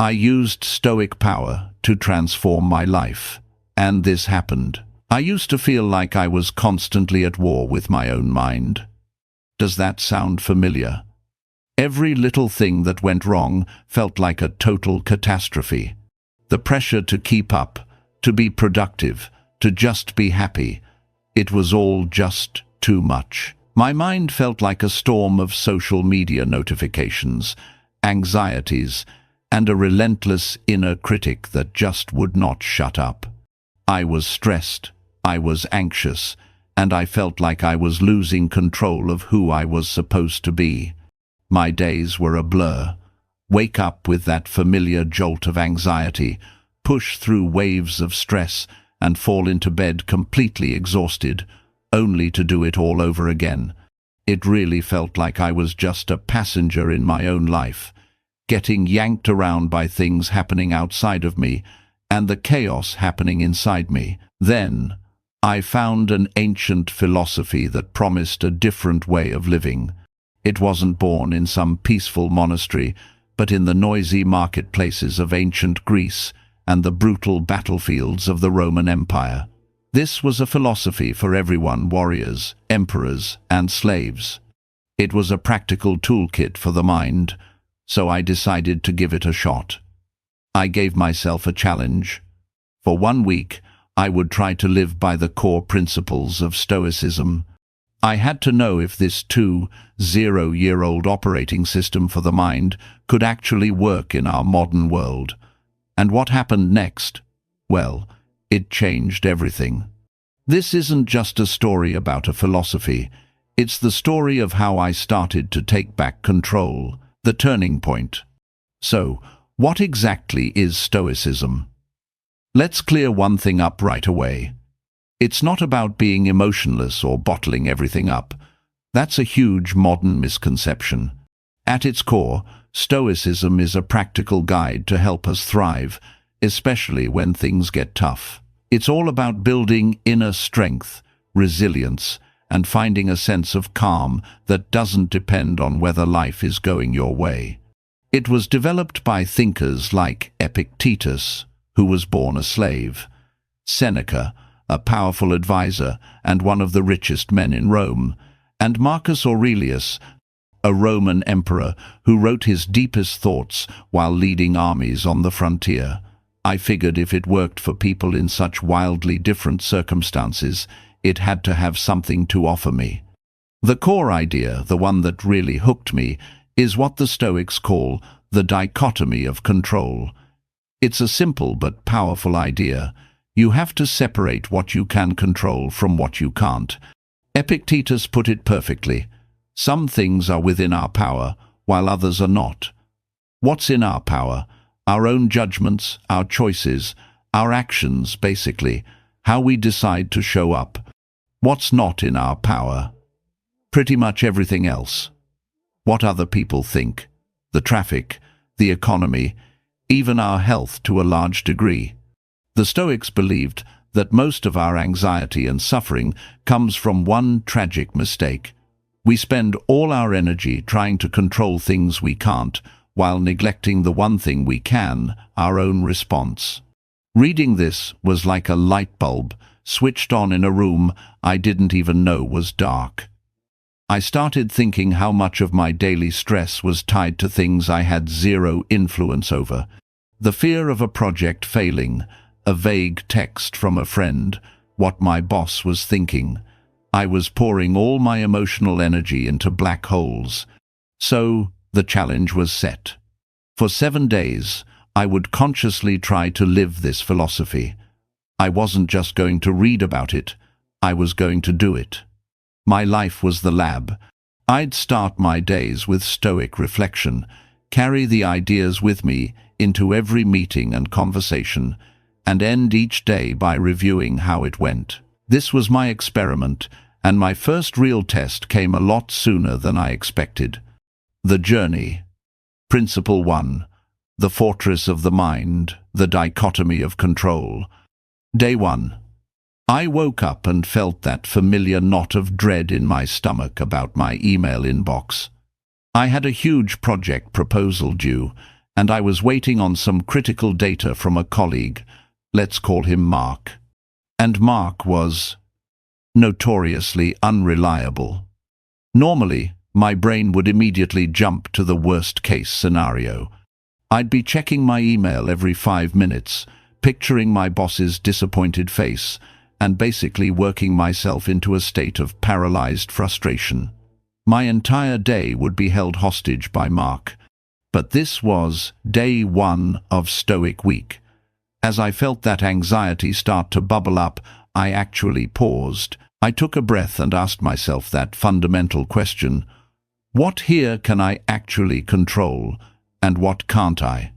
I used Stoic power to transform my life, and this happened. I used to feel like I was constantly at war with my own mind. Does that sound familiar? Every little thing that went wrong felt like a total catastrophe. The pressure to keep up, to be productive, to just be happy, it was all just too much. My mind felt like a storm of social media notifications, anxieties, and a relentless inner critic that just would not shut up. I was stressed, I was anxious, and I felt like I was losing control of who I was supposed to be. My days were a blur. Wake up with that familiar jolt of anxiety, push through waves of stress, and fall into bed completely exhausted, only to do it all over again. It really felt like I was just a passenger in my own life, getting yanked around by things happening outside of me and the chaos happening inside me. Then, I found an ancient philosophy that promised a different way of living. It wasn't born in some peaceful monastery, but in the noisy marketplaces of ancient Greece and the brutal battlefields of the Roman Empire. This was a philosophy for everyone: warriors, emperors, and slaves. It was a practical toolkit for the mind, so I decided to give it a shot. I gave myself a challenge. For 1 week, I would try to live by the core principles of Stoicism. I had to know if this 2,000-year-old operating system for the mind could actually work in our modern world. And what happened next? Well, it changed everything. This isn't just a story about a philosophy. It's the story of how I started to take back control, the turning point. So, what exactly is Stoicism? Let's clear one thing up right away. It's not about being emotionless or bottling everything up. That's a huge modern misconception. At its core, Stoicism is a practical guide to help us thrive, especially when things get tough. It's all about building inner strength, resilience, and finding a sense of calm that doesn't depend on whether life is going your way. It was developed by thinkers like Epictetus, who was born a slave, Seneca, a powerful advisor and one of the richest men in Rome, and Marcus Aurelius, a Roman emperor who wrote his deepest thoughts while leading armies on the frontier. I figured if it worked for people in such wildly different circumstances, it had to have something to offer me. The core idea, the one that really hooked me, is what the Stoics call the dichotomy of control. It's a simple but powerful idea. You have to separate what you can control from what you can't. Epictetus put it perfectly. Some things are within our power, while others are not. What's in our power? Our own judgments, our choices, our actions, basically, how we decide to show up. What's not in our power? Pretty much everything else. What other people think, the traffic, the economy, even our health to a large degree. The Stoics believed that most of our anxiety and suffering comes from one tragic mistake. We spend all our energy trying to control things we can't, while neglecting the one thing we can, our own response. Reading this was like a light bulb switched on in a room I didn't even know was dark. I started thinking how much of my daily stress was tied to things I had zero influence over. The fear of a project failing, a vague text from a friend, what my boss was thinking. I was pouring all my emotional energy into black holes. So, the challenge was set. For 7 days, I would consciously try to live this philosophy. I wasn't just going to read about it, I was going to do it. My life was the lab. I'd start my days with Stoic reflection, carry the ideas with me into every meeting and conversation, and end each day by reviewing how it went. This was my experiment, and my first real test came a lot sooner than I expected. The journey. Principle 1. The fortress of the mind, the dichotomy of control. Day 1. I woke up and felt that familiar knot of dread in my stomach about my email inbox. I had a huge project proposal due, and I was waiting on some critical data from a colleague. Let's call him Mark. And Mark was notoriously unreliable. Normally, my brain would immediately jump to the worst-case scenario. I'd be checking my email every 5 minutes, picturing my boss's disappointed face, and basically working myself into a state of paralyzed frustration. My entire day would be held hostage by Mark. But this was day 1 of Stoic week. As I felt that anxiety start to bubble up, I actually paused. I took a breath and asked myself that fundamental question: what here can I actually control, and what can't I?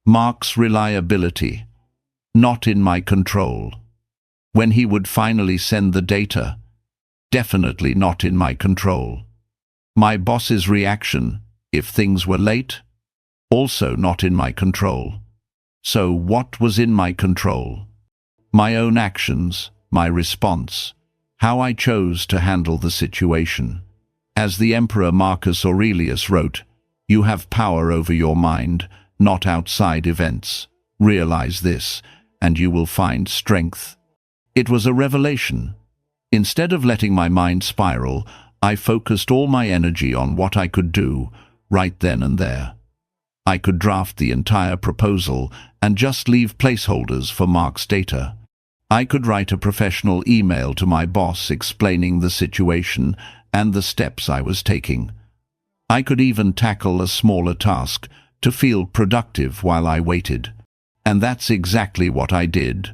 Mark's reliability, not in my control. When he would finally send the data, definitely not in my control. My boss's reaction, if things were late, also not in my control. So what was in my control? My own actions, my response, how I chose to handle the situation. As the Emperor Marcus Aurelius wrote, "You have power over your mind, not outside events. Realize this, and you will find strength." It was a revelation. Instead of letting my mind spiral, I focused all my energy on what I could do right then and there. I could draft the entire proposal and just leave placeholders for Mark's data. I could write a professional email to my boss explaining the situation and the steps I was taking. I could even tackle a smaller task to feel productive while I waited. And that's exactly what I did.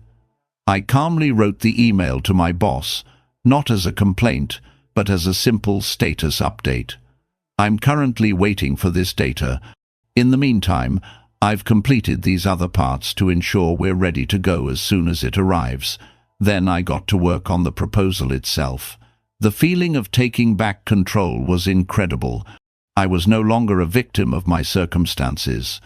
I calmly wrote the email to my boss, not as a complaint, but as a simple status update. "I'm currently waiting for this data. In the meantime, I've completed these other parts to ensure we're ready to go as soon as it arrives." Then I got to work on the proposal itself. The feeling of taking back control was incredible. I was no longer a victim of my circumstances.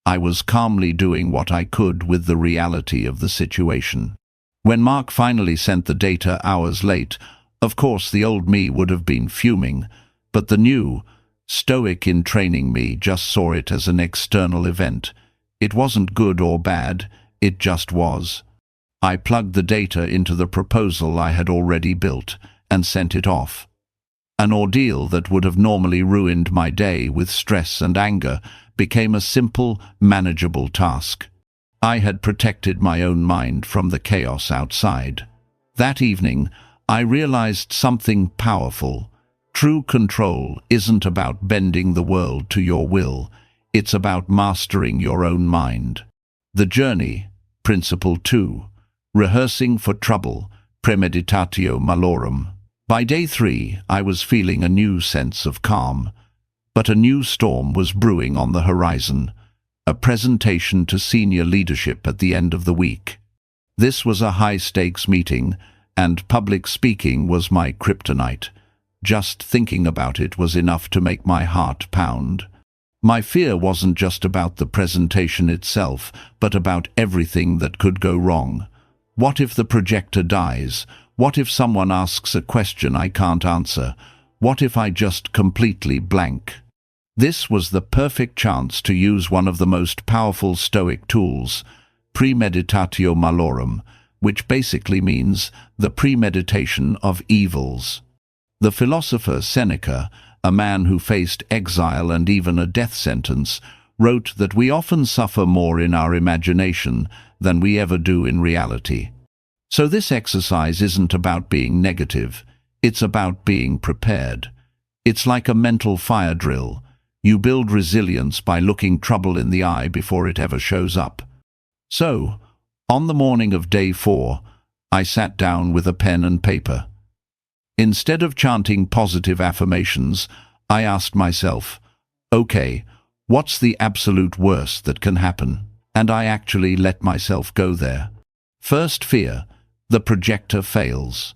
I was calmly doing what I could with the reality of the situation. When Mark finally sent the data hours late, of course the old me would have been fuming, but the new, Stoic in training me just saw it as an external event. It wasn't good or bad, it just was. I plugged the data into the proposal I had already built and sent it off. An ordeal that would have normally ruined my day with stress and anger became a simple, manageable task. I had protected my own mind from the chaos outside. That evening, I realized something powerful. True control isn't about bending the world to your will. It's about mastering your own mind. The journey, Principle 2, rehearsing for trouble, Premeditatio Malorum. By day 3, I was feeling a new sense of calm. But a new storm was brewing on the horizon. A presentation to senior leadership at the end of the week. This was a high-stakes meeting, and public speaking was my kryptonite. Just thinking about it was enough to make my heart pound. My fear wasn't just about the presentation itself, but about everything that could go wrong. What if the projector dies? What if someone asks a question I can't answer? What if I just completely blank? This was the perfect chance to use one of the most powerful Stoic tools, Premeditatio Malorum, which basically means the premeditation of evils. The philosopher Seneca, a man who faced exile and even a death sentence, wrote that we often suffer more in our imagination than we ever do in reality. So this exercise isn't about being negative, it's about being prepared. It's like a mental fire drill. You build resilience by looking trouble in the eye before it ever shows up. So, on the morning of day 4, I sat down with a pen and paper. Instead of chanting positive affirmations, I asked myself, okay, what's the absolute worst that can happen? And I actually let myself go there. First fear, the projector fails.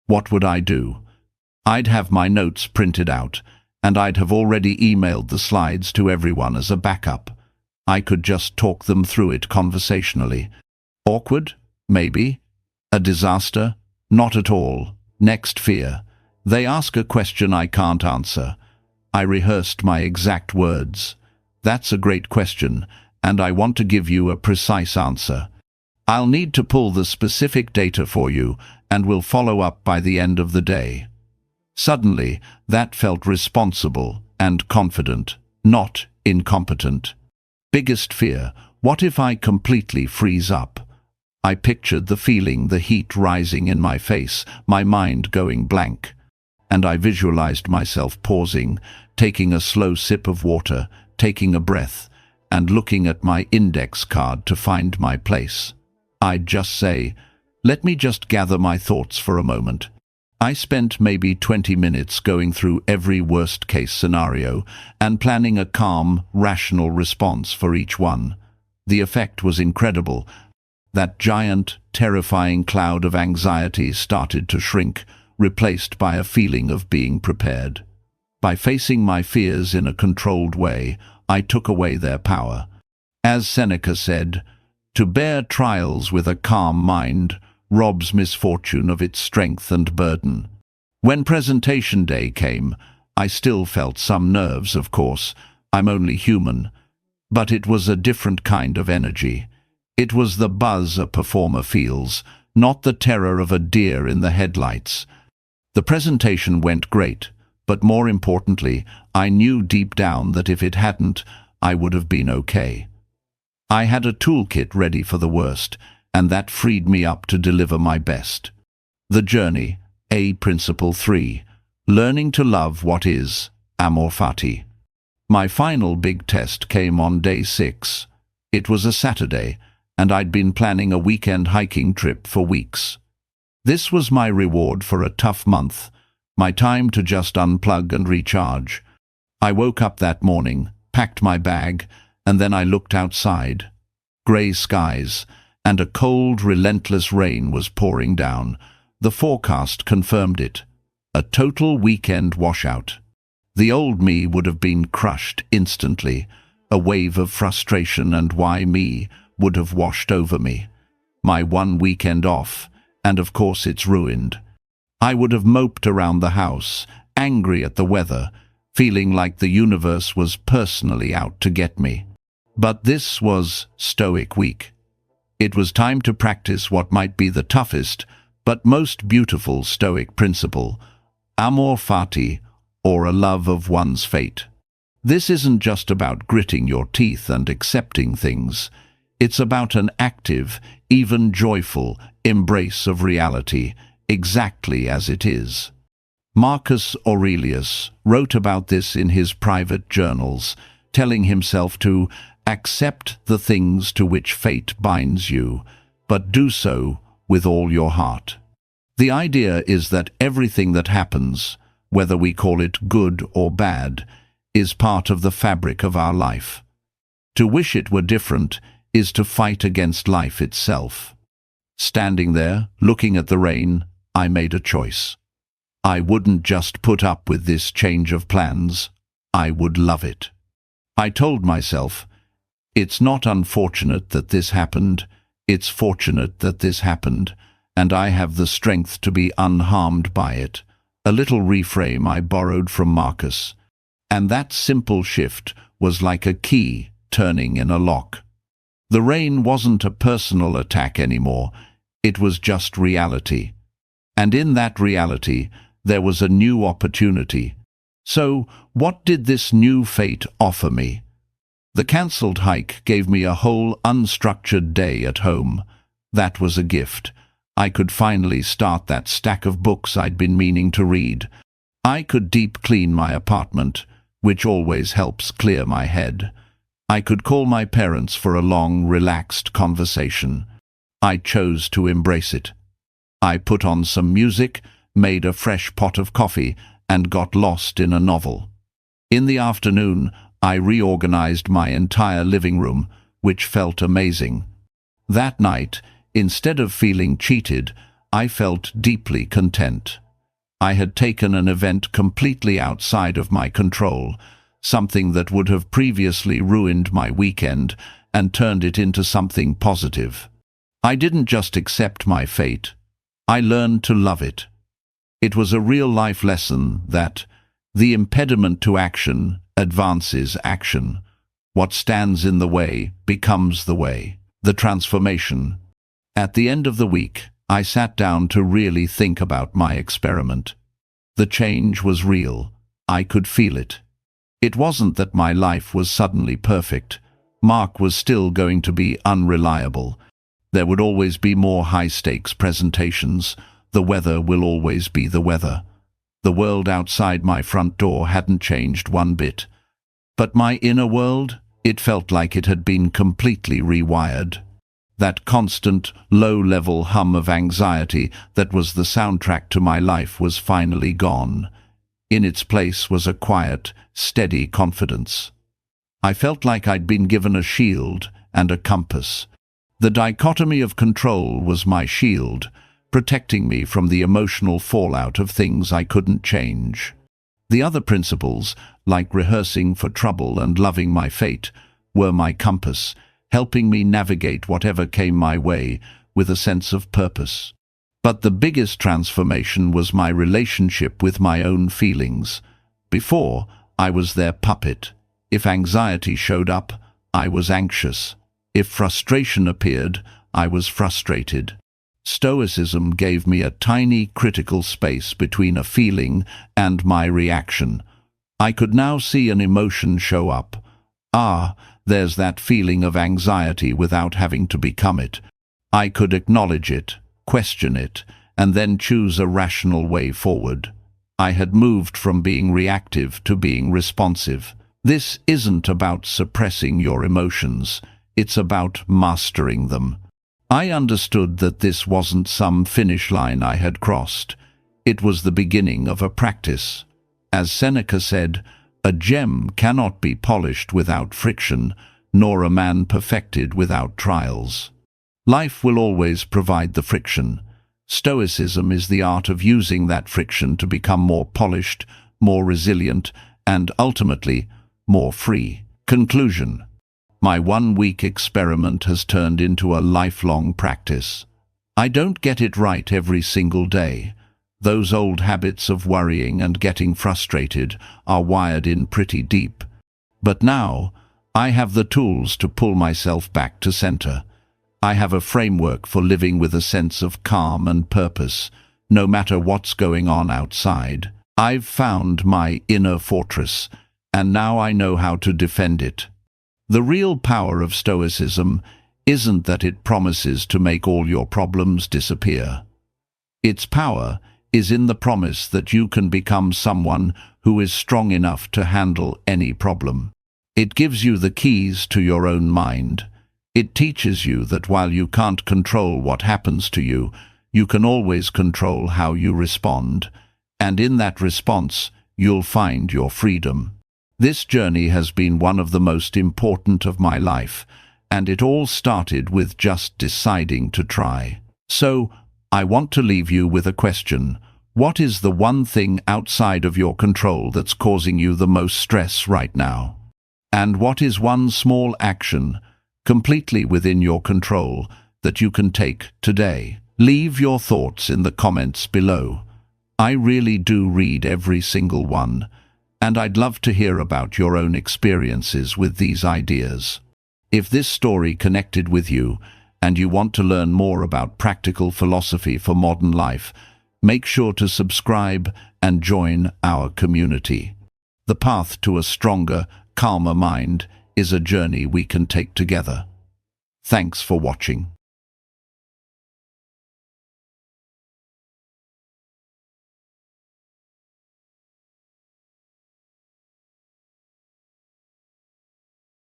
What would I do? I'd have my notes printed out, and I'd have already emailed the slides to everyone as a backup. I could just talk them through it conversationally. Awkward? Maybe. A disaster? Not at all. Next fear. They ask a question I can't answer. I rehearsed my exact words. That's a great question, and I want to give you a precise answer. I'll need to pull the specific data for you, and will follow up by the end of the day." Suddenly, that felt responsible and confident, not incompetent. Biggest fear: what if I completely freeze up? I pictured the feeling, the heat rising in my face, my mind going blank. And I visualized myself pausing, taking a slow sip of water, taking a breath, and looking at my index card to find my place. I'd just say, "Let me just gather my thoughts for a moment." I spent maybe 20 minutes going through every worst-case scenario and planning a calm, rational response for each one. The effect was incredible. That giant, terrifying cloud of anxiety started to shrink, replaced by a feeling of being prepared. By facing my fears in a controlled way, I took away their power. As Seneca said, "To bear trials with a calm mind robs misfortune of its strength and burden." When presentation day came, I still felt some nerves, of course. I'm only human. But it was a different kind of energy. It was the buzz a performer feels, not the terror of a deer in the headlights. The presentation went great, but more importantly, I knew deep down that if it hadn't, I would have been okay. I had a toolkit ready for the worst, and that freed me up to deliver my best. The journey, Principle 3, learning to love what is, Amor Fati. My final big test came on day 6. It was a Saturday, and I'd been planning a weekend hiking trip for weeks. This was my reward for a tough month, my time to just unplug and recharge. I woke up that morning, packed my bag, and then I looked outside. Grey skies, and a cold, relentless rain was pouring down. The forecast confirmed it. A total weekend washout. The old me would have been crushed instantly. A wave of frustration and why me would have washed over me. My one weekend off, and of course it's ruined. I would have moped around the house, angry at the weather, feeling like the universe was personally out to get me. But this was Stoic week. It was time to practice what might be the toughest, but most beautiful Stoic principle, Amor Fati, or a love of one's fate. This isn't just about gritting your teeth and accepting things. It's about an active, even joyful, embrace of reality, exactly as it is. Marcus Aurelius wrote about this in his private journals, telling himself to accept the things to which fate binds you, but do so with all your heart. The idea is that everything that happens, whether we call it good or bad, is part of the fabric of our life. To wish it were different is to fight against life itself. Standing there, looking at the rain, I made a choice. I wouldn't just put up with this change of plans, I would love it. I told myself, it's not unfortunate that this happened, it's fortunate that this happened, and I have the strength to be unharmed by it. A little reframe I borrowed from Marcus. And that simple shift was like a key turning in a lock. The rain wasn't a personal attack anymore, it was just reality. And in that reality, there was a new opportunity. So, what did this new fate offer me? The cancelled hike gave me a whole unstructured day at home. That was a gift. I could finally start that stack of books I'd been meaning to read. I could deep clean my apartment, which always helps clear my head. I could call my parents for a long, relaxed conversation. I chose to embrace it. I put on some music, made a fresh pot of coffee, and got lost in a novel. In the afternoon, I reorganized my entire living room, which felt amazing. That night, instead of feeling cheated, I felt deeply content. I had taken an event completely outside of my control, something that would have previously ruined my weekend, and turned it into something positive. I didn't just accept my fate, I learned to love it. It was a real-life lesson that the impediment to action advances action. What stands in the way becomes the way. The transformation. At the end of the week, I sat down to really think about my experiment. The change was real. I could feel it. It wasn't that my life was suddenly perfect. Mark was still going to be unreliable. There would always be more high-stakes presentations. The weather will always be the weather. The world outside my front door hadn't changed one bit. But my inner world, it felt like it had been completely rewired. That constant, low-level hum of anxiety that was the soundtrack to my life was finally gone. In its place was a quiet, steady confidence. I felt like I'd been given a shield and a compass. The dichotomy of control was my shield, protecting me from the emotional fallout of things I couldn't change. The other principles, like rehearsing for trouble and loving my fate, were my compass, helping me navigate whatever came my way with a sense of purpose. But the biggest transformation was my relationship with my own feelings. Before, I was their puppet. If anxiety showed up, I was anxious. If frustration appeared, I was frustrated. Stoicism gave me a tiny critical space between a feeling and my reaction. I could now see an emotion show up. There's that feeling of anxiety without having to become it. I could acknowledge it, question it, and then choose a rational way forward. I had moved from being reactive to being responsive. This isn't about suppressing your emotions. It's about mastering them. I understood that this wasn't some finish line I had crossed. It was the beginning of a practice. As Seneca said, a gem cannot be polished without friction, nor a man perfected without trials. Life will always provide the friction. Stoicism is the art of using that friction to become more polished, more resilient, and ultimately, more free. Conclusion. My 1-week experiment has turned into a lifelong practice. I don't get it right every single day. Those old habits of worrying and getting frustrated are wired in pretty deep. But now, I have the tools to pull myself back to center. I have a framework for living with a sense of calm and purpose, no matter what's going on outside. I've found my inner fortress, and now I know how to defend it. The real power of Stoicism isn't that it promises to make all your problems disappear. Its power is in the promise that you can become someone who is strong enough to handle any problem. It gives you the keys to your own mind. It teaches you that while you can't control what happens to you, you can always control how you respond, and in that response, you'll find your freedom. This journey has been one of the most important of my life, and it all started with just deciding to try. So, I want to leave you with a question. What is the one thing outside of your control that's causing you the most stress right now? And what is one small action, completely within your control, that you can take today? Leave your thoughts in the comments below. I really do read every single one, and I'd love to hear about your own experiences with these ideas. If this story connected with you, and you want to learn more about practical philosophy for modern life, make sure to subscribe and join our community. The path to a stronger, calmer mind is a journey we can take together. Thanks for watching.